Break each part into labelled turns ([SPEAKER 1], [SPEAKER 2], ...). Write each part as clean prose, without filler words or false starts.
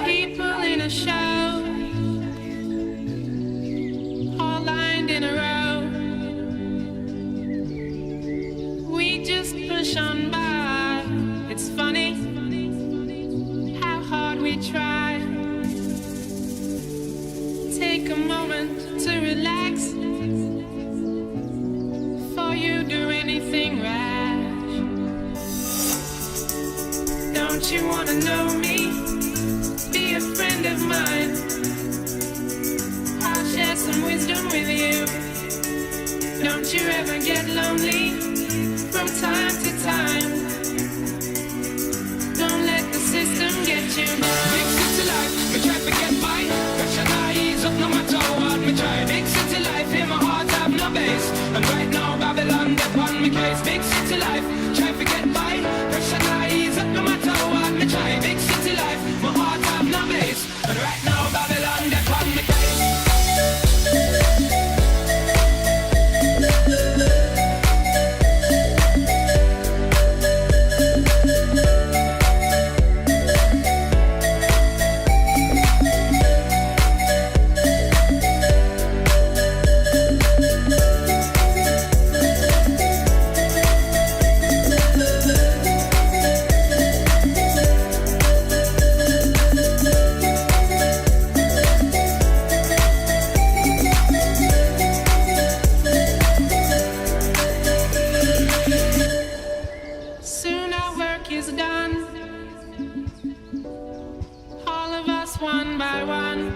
[SPEAKER 1] People in a show, all lined in a row. We just push on by. It's funny how hard we try. Take a moment to relax before you do anything rash. Don't you wanna know me? Be a friend of mine. I'll share some wisdom with you. Don't you ever get lonely from time to time. Don't let the system get you down.
[SPEAKER 2] Big city life, me try to get by. Pressure now ease up no matter how hard me try. Big city life, in my heart have no base. And right now Babylon get on me case. Big city life, try to get by. Pressure now ease up no matter how hard me try. Big city life, my heart have no base. And right now Babylon get on me case.
[SPEAKER 1] Soon our work is done, all of us one by one.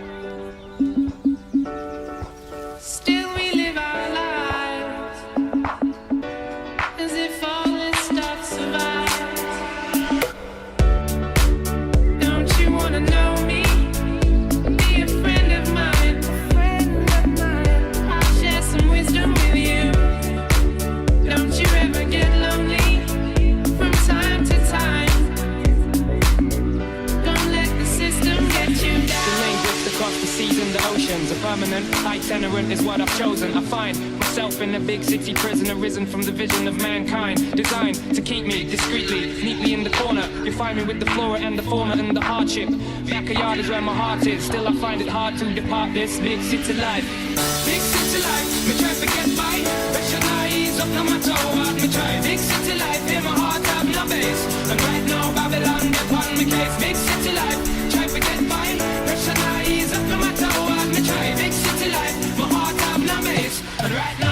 [SPEAKER 1] Still we live our lives as if all this stuff survives. Don't you wanna know me? Be a friend of mine. I'll share some wisdom with you. Don't you ever get lonely from time to time. Don't let the system get you down.
[SPEAKER 2] The lane drifts across the seas and the oceans. A permanent itinerant is what I've chosen. I find myself in a big city prison, arisen from the vision of mankind, designed to keep me discreetly, neatly in the corner. You find me with the flora and the fauna and the hardship. Backyard is where my heart is. Still I find it hard to depart this big city life. Big city life, me try to get by. Pressure now ease up no matter how hard me try. Big city life, in my heart have no base. And right now Babylon get on me case. Big city life, try to get by. Pressure now ease up no matter how hard me try. Big city life, my heart have no base. And right now